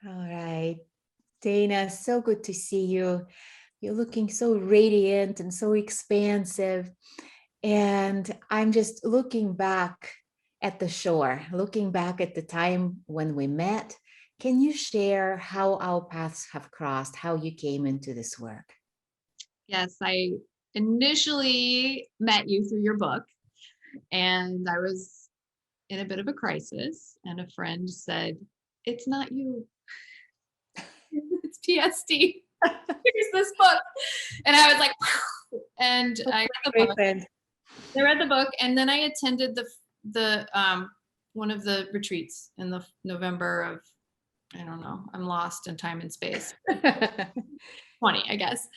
All right. Dana, so good to see you. You're looking so radiant and so expansive. And I'm just looking back at the shore, looking back at the time when we met. Can you share how our paths have crossed, how you came into this work? Yes, I initially met you through your book, and I was in a bit of a crisis, and a friend said, "It's not you, it's PSD. Here's this book." And I was like, "Wow." And I read the Great book. friend. I read the book, and then I attended the one of the retreats in the November of, I don't know, I'm lost in time and space. 20, I guess,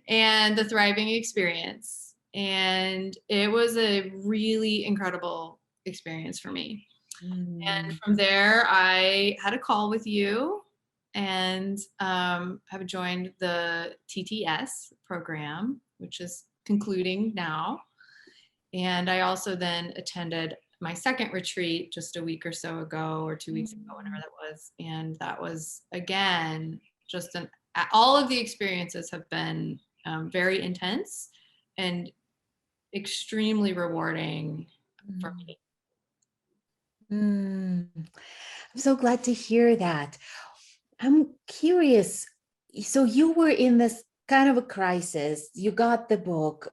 and the Thriving Experience. And it was a really incredible experience for me. And Mm. from there, I had a call with you and have joined the TTS program, which is concluding now. And I also then attended my second retreat just a week or so ago, or 2 weeks ago, whenever that was. And that was, again, just all of the experiences have been very intense and extremely rewarding for me. Mm. I'm so glad to hear that. I'm curious. So you were in this kind of a crisis. You got the book.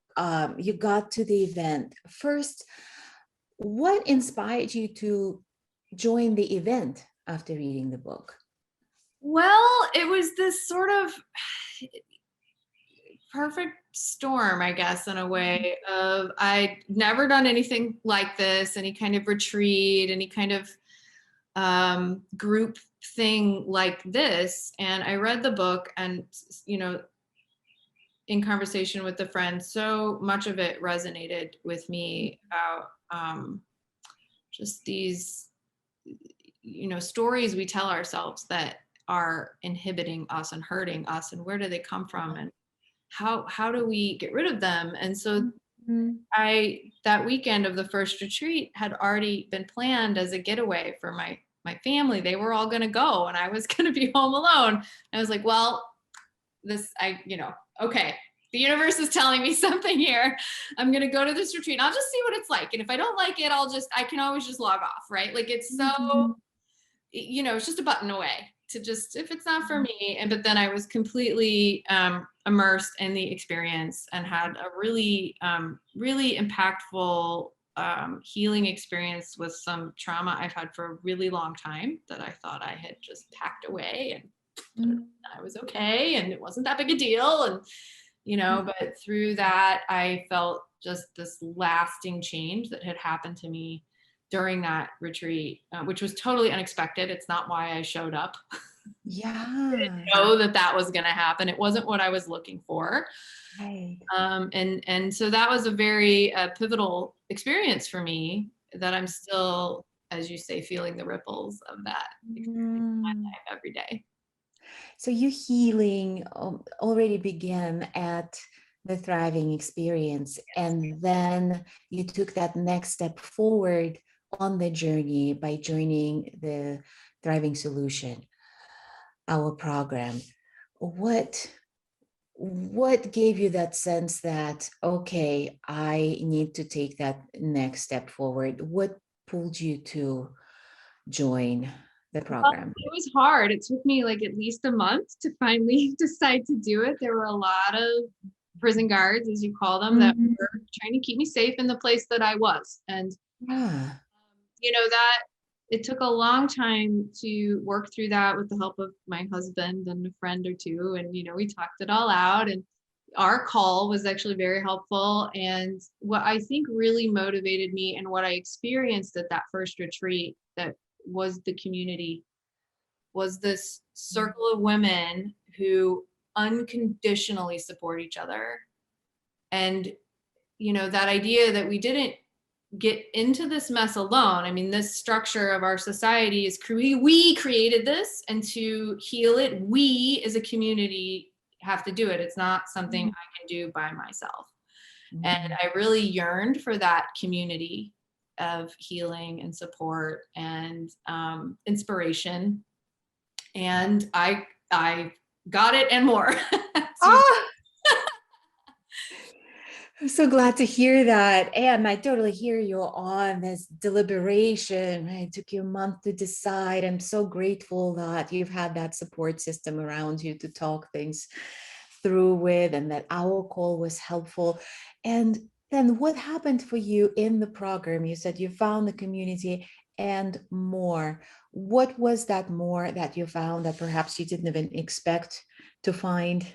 You got to the event. First, what inspired you to join the event after reading the book? Well, it was this sort of perfect storm, I guess, in a way of I'd never done anything like this, any kind of retreat, any kind of group thing like this. And I read the book, and, in conversation with the friends, so much of it resonated with me about just these, stories we tell ourselves that are inhibiting us and hurting us, and where do they come from, and how do we get rid of them? And so Mhm. that weekend of the first retreat had already been planned as a getaway for my family. They were all going to go, and I was going to be home alone. I was like, well, okay, the universe is telling me something here. I'm going to go to this retreat, and I'll just see what it's like. And if I don't like it, I can always just log off, right? Like, it's so, Mhm. it's just a button away to just, if it's not for me. But then I was completely immersed in the experience and had a really, really impactful healing experience with some trauma I've had for a really long time that I thought I had just packed away, and Mhm. I was okay, and it wasn't that big a deal. And, but through that, I felt just this lasting change that had happened to me during that retreat, which was totally unexpected. It's not why I showed up. Yeah. Know that was going to happen. It wasn't what I was looking for. Right. And so that was a very pivotal experience for me that I'm still, as you say, feeling the ripples of that experience in my Mm. life every day. So your healing already began at the thriving experience, and then you took that next step forward on the journey by joining the Thriving Solution, our program. What what gave you that sense that, okay, I need to take that next step forward? What pulled you to join the Well, program? it was hard. It took me like at least a month to finally decide to do it. There were a lot of prison guards, as you call them, that Mhm. were trying to keep me safe in the place that I was. And, Yeah. that it took a long time to work through that with the help of my husband and a friend or two. And, we talked it all out. And our call was actually very helpful. And what I think really motivated me, and what I experienced at that first retreat, that was the community, was this circle of women who unconditionally support each other. And, that idea that we didn't get into this mess alone. I mean, this structure of our society is we created this, and to heal it, we as a community have to do it. It's not something I can do by myself. And Mhm. I really yearned for that community of healing and support and inspiration. and I got it and more. So, Oh, I'm so glad to hear that. And I totally hear you on this deliberation. Right? It took you a month to decide. I'm so grateful that you've had that support system around you to talk things through with, and that our call was helpful. And then what happened for you in the program? You said you found the community and more. What was that more that you found that perhaps you didn't even expect to find?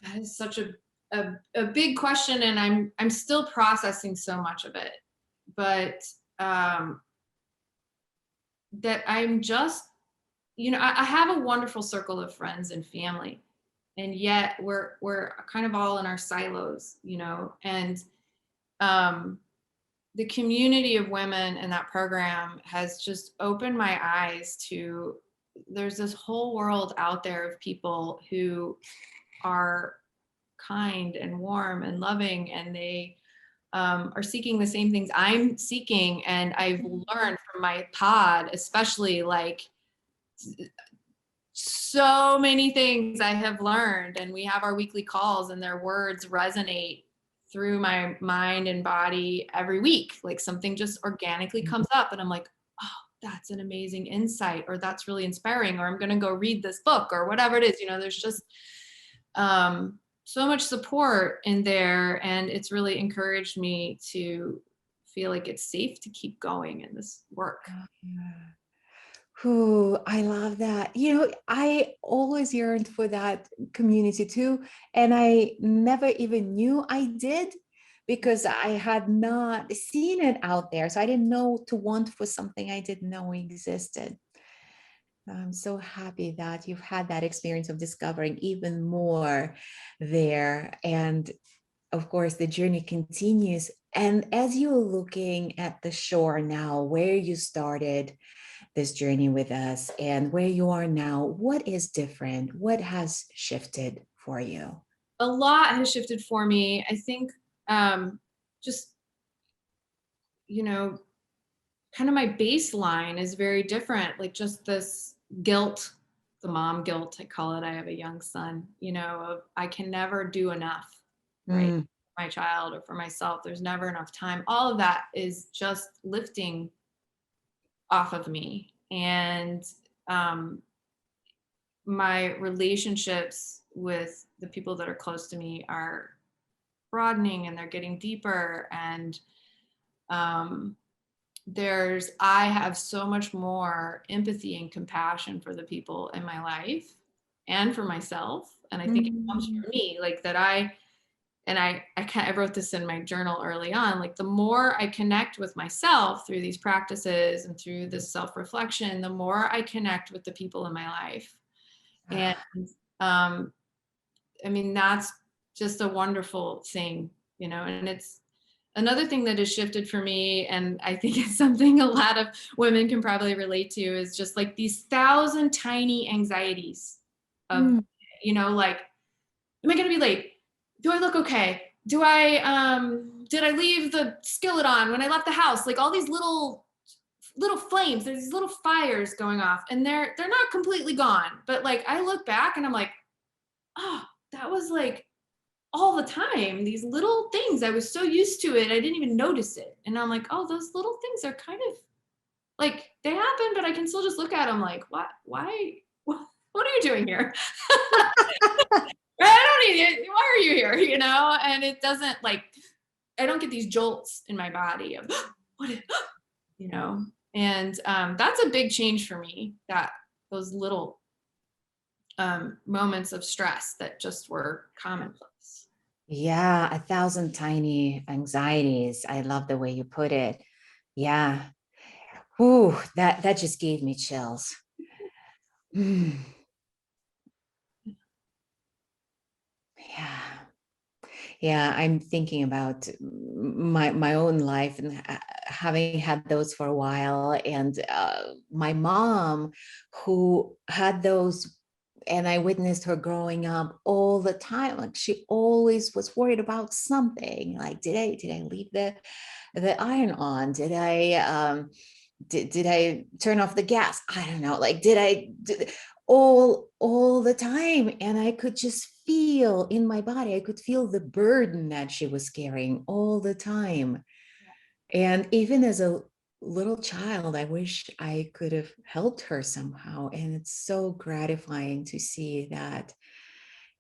that is such a big question, and I'm still processing so much of it. But um, that I'm just, I have a wonderful circle of friends and family, and yet we're kind of all in our silos, and um, the community of women in that program has just opened my eyes to there's this whole world out there of people who are kind and warm and loving, and they are seeking the same things I'm seeking. And I've learned from my pod, especially, like, so many things I have learned. And we have our weekly calls, and their words resonate through my mind and body every week. Like, something just organically comes up, and I'm like, oh, that's an amazing insight, or that's really inspiring, or I'm going to go read this book, or whatever it is. There's just so much support in there, and it's really encouraged me to feel like it's safe to keep going in this work. Who I love that. I always yearned for that community too. And I never even knew I did because I had not seen it out there. So I didn't know to want for something I didn't know existed. I'm so happy that you've had that experience of discovering even more there. And of course, the journey continues. And as you're looking at the shore now, where you started this journey with us and where you are now, what is different? What has shifted for you? A lot has shifted for me. I think just, you know, kind of my baseline is very different. Like, just this guilt, the mom guilt, I call it. I have a young son, of I can never do enough, right? Mm. For my child or for myself. There's never enough time. All of that is just lifting off of me. And um, my relationships with the people that are close to me are broadening, and they're getting deeper. And um, I have so much more empathy and compassion for the people in my life and for myself. And I think it comes Mm. from me, like, that I wrote this in my journal early on, like, the more I connect with myself through these practices and through this self-reflection, the more I connect with the people in my life. And um, I mean, that's just a wonderful thing, and it's another thing that has shifted for me. And I think it's something a lot of women can probably relate to, is just like these thousand tiny anxieties of, Mm. like, am I going to be late? Do I look okay? Did I leave the skillet on when I left the house? Like, all these little flames, there's these little fires going off, and they're not completely gone. But, like, I look back and I'm like, oh, that was like all the time. These little things, I was so used to it, I didn't even notice it. And I'm like, oh, those little things are kind of like, they happen, but I can still just look at them like, what? Why? What are you doing here? I don't need it. Why are you here? And it doesn't, like, I don't get these jolts in my body of what is, you know, and that's a big change for me. That those little moments of stress that just were commonplace. Yeah, a thousand tiny anxieties. I love the way you put it. Yeah. Ooh, that just gave me chills. Mm. Yeah. Yeah, I'm thinking about my own life and having had those for a while, and my mom, who had those, and I witnessed her growing up all the time. Like, she always was worried about something. Like, did I leave the iron on? Did I turn off the gas? I don't know. Like, all the time, and I could just feel in my body, I could feel the burden that she was carrying all the time. And even as a little child, I wish I could have helped her somehow. And it's so gratifying to see that,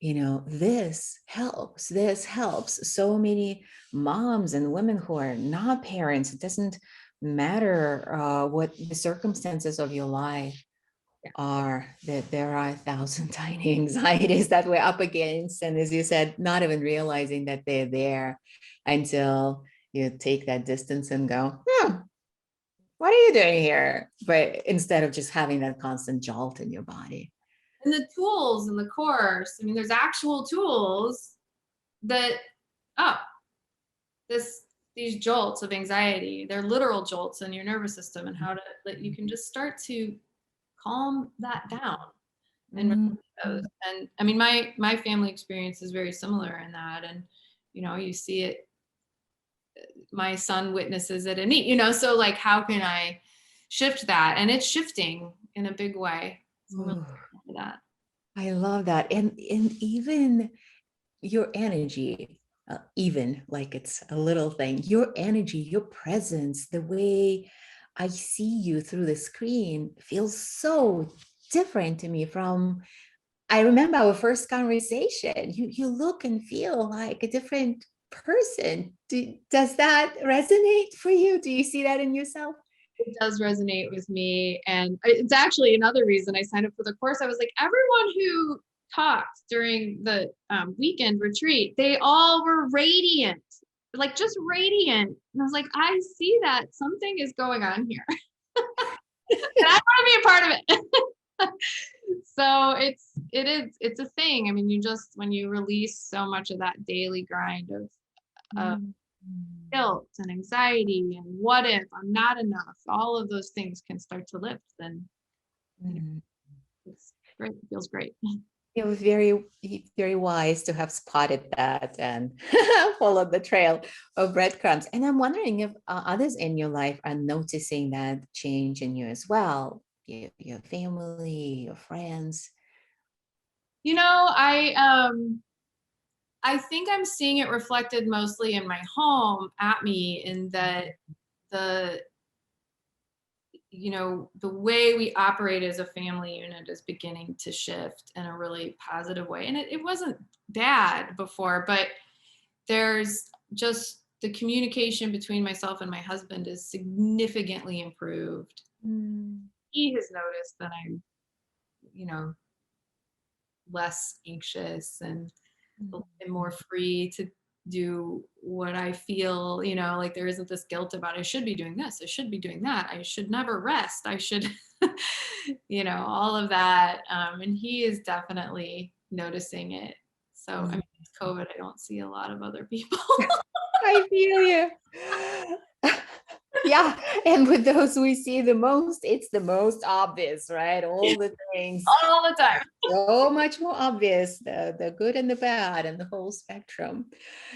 this helps so many moms and women who are not parents. It doesn't matter what the circumstances of your life are, that there are 1,000 tiny anxieties that we're up against. And as you said, not even realizing that they're there until you take that distance and go, what are you doing here? But instead of just having that constant jolt in your body. And the tools in the course, I mean, there's actual tools that, oh, these jolts of anxiety, they're literal jolts in your nervous system, and how to, that you can just start to calm that down and Mm. those. And I mean, my family experience is very similar in that. And you see it, my son witnesses it in me, so like, how can I shift that? And it's shifting in a big way. So I'm really grateful for that. I love that. And even your energy, even like it's a little thing, your energy, your presence, the way I see you through the screen feels so different to me from, I remember our first conversation. You look and feel like a different person. Does that resonate for you? Do you see that in yourself? It does resonate with me. And it's actually another reason I signed up for the course. I was like, everyone who talked during the weekend retreat, they all were radiant, like just radiant. And I was like, I see that something is going on here. And I want to be a part of it. So it's a thing. I mean, when you release so much of that daily grind of Mm. guilt and anxiety and what if I'm not enough, all of those things can start to lift, then Mm. it's great. It feels great. It was very, very wise to have spotted that and followed the trail of breadcrumbs. And I'm wondering if others in your life are noticing that change in you as well, your family, your friends. I think I'm seeing it reflected mostly in my home at me, in that the the way we operate as a family unit is beginning to shift in a really positive way. And it wasn't bad before, but there's just the communication between myself and my husband is significantly improved. Mm. He has noticed that I'm, you know, less anxious and more free to do what I feel, like there isn't this guilt about I should be doing this, I should be doing that, I should never rest, I should, all of that. And he is definitely noticing it. So, I mean, it's COVID, I don't see a lot of other people. I feel you. Yeah, and with those we see the most, it's the most obvious, right? All the things All the time. so much more obvious, the good and the bad and the whole spectrum.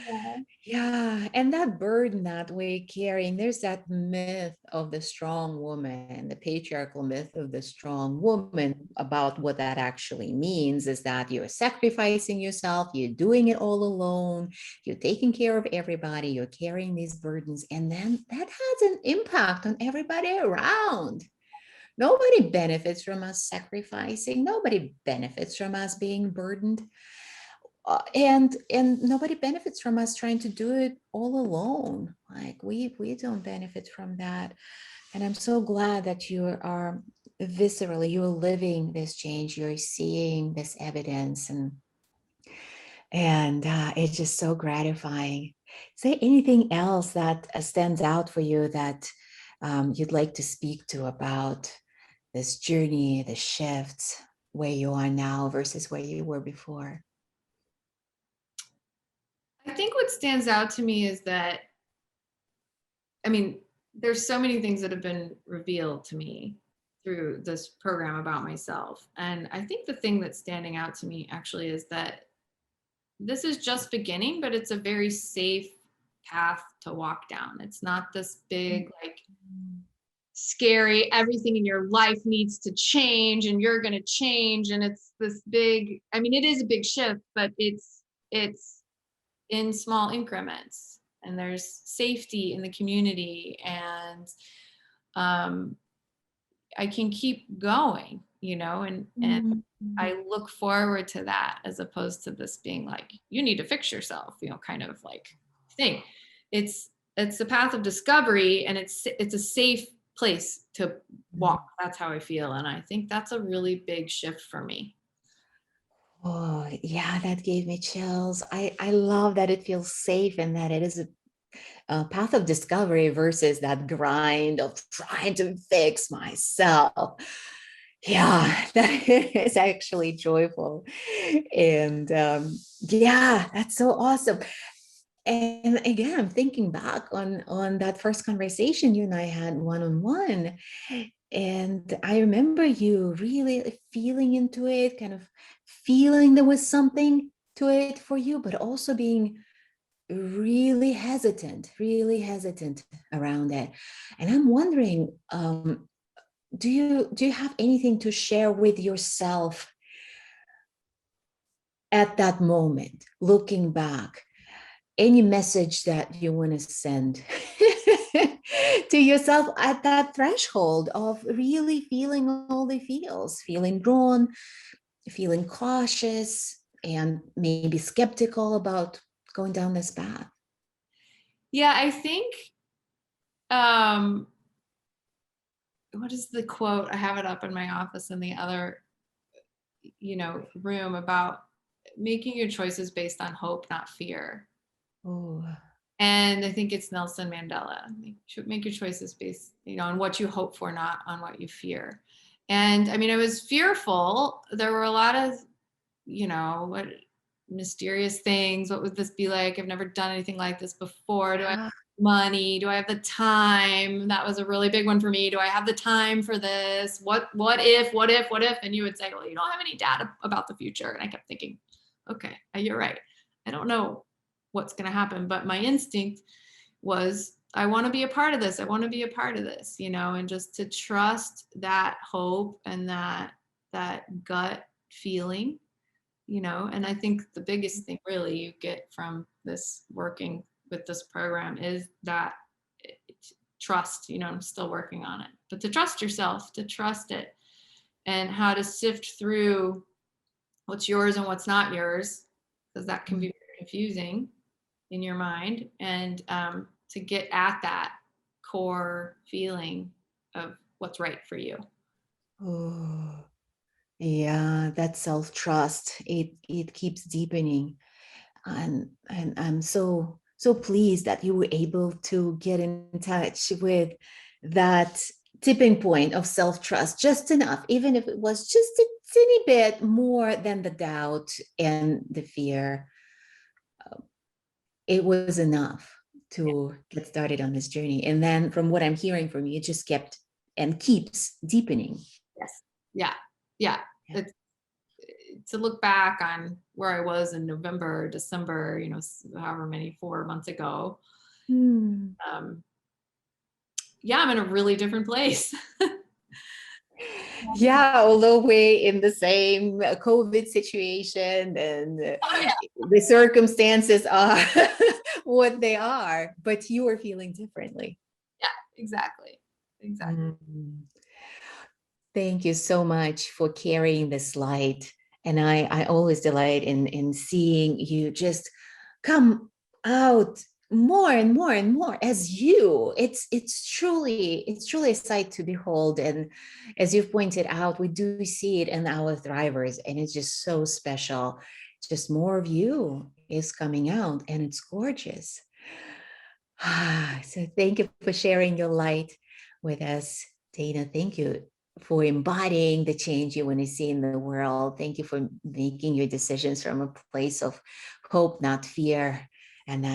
Yeah. Yeah, and that burden that we're carrying, there's that myth of the strong woman, the patriarchal myth of the strong woman. About what that actually means is that you're sacrificing yourself, you're doing it all alone, you're taking care of everybody, you're carrying these burdens, and then that has an impact on everybody around. Nobody benefits from us sacrificing, nobody benefits from us being burdened. And nobody benefits from us trying to do it all alone. Like we don't benefit from that. And I'm so glad that you are viscerally, you're living this change, you're seeing this evidence, and it's just so gratifying. Is there anything else that stands out for you that you'd like to speak to about this journey, the shifts, where you are now versus where you were before? I think what stands out to me is that, I mean, there's so many things that have been revealed to me through this program about myself. And I think the thing that's standing out to me actually is that this is just beginning, but it's a very safe path to walk down. It's not this big, like, scary, everything in your life needs to change and you're going to change. And it's this big, I mean, it is a big shift, but it's in small increments, and there's safety in the community, and um, I can keep going, and Mhm. I look forward to that, as opposed to this being like, you need to fix yourself, kind of like thing. It's the path of discovery, and it's a safe place to walk. That's how I feel. And I think that's a really big shift for me. Oh, yeah, that gave me chills. I love that it feels safe and that it is a path of discovery versus that grind of trying to fix myself. Yeah, that is actually joyful. And yeah, that's so awesome. And again, I'm thinking back on that first conversation you and I had one-on-one. And I remember you really feeling into it, kind of feeling there was something to it for you, but also being really hesitant around it. And I'm wondering, do you have anything to share with yourself at that moment, looking back? Any message that you want to send to yourself at that threshold of really feeling all the feels, feeling drawn, feeling cautious, and maybe skeptical about going down this path? Yeah, I think, um, what is the quote? I have it up in my office in the other, room, about making your choices based on hope, not fear. Oh, And I think it's Nelson Mandela. You should make your choices based, on what you hope for, not on what you fear. And I mean, I was fearful. There were a lot of, what mysterious things. What would this be like? I've never done anything like this before. Do I have yeah. money? Do I have the time? That was a really big one for me. Do I have the time for this? What if? And you would say, well, you don't have any data about the future. And I kept thinking, okay, you're right. I don't know what's going to happen, but my instinct was, I want to be a part of this. I want to be a part of this, and just to trust that hope and that gut feeling, and I think the biggest thing really you get from this, working with this program, is that trust. I'm still working on it, but to trust yourself, to trust it, and how to sift through what's yours and what's not yours, because that can be very confusing in your mind, and to get at that core feeling of what's right for you. Oh, yeah, that self-trust, it keeps deepening. And I'm so pleased that you were able to get in touch with that tipping point of self-trust just enough, even if it was just a teeny bit more than the doubt and the fear. It was enough to get started on this journey. And then from what I'm hearing from you, it just kept and keeps deepening. Yes. Yeah. Yeah. It's, to look back on where I was in November, December, however many, 4 months ago. Hmm. Yeah, I'm in a really different place. Yeah, although we're in the same COVID situation and Oh yeah. the circumstances are what they are, but you are feeling differently. Yeah, exactly. Exactly. Mm. Thank you so much for carrying this light. And I always delight in seeing you just come out more and more and more as you. It's truly a sight to behold. And as you've pointed out, we do see it in our thrivers, and it's just so special. Just more of you is coming out, and it's gorgeous. So thank you for sharing your light with us, Dana. Thank you for embodying the change you want to see in the world. Thank you for making your decisions from a place of hope, not fear. And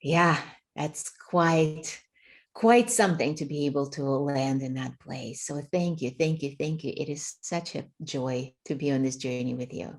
yeah, that's quite something to be able to land in that place. So thank you. It is such a joy to be on this journey with you.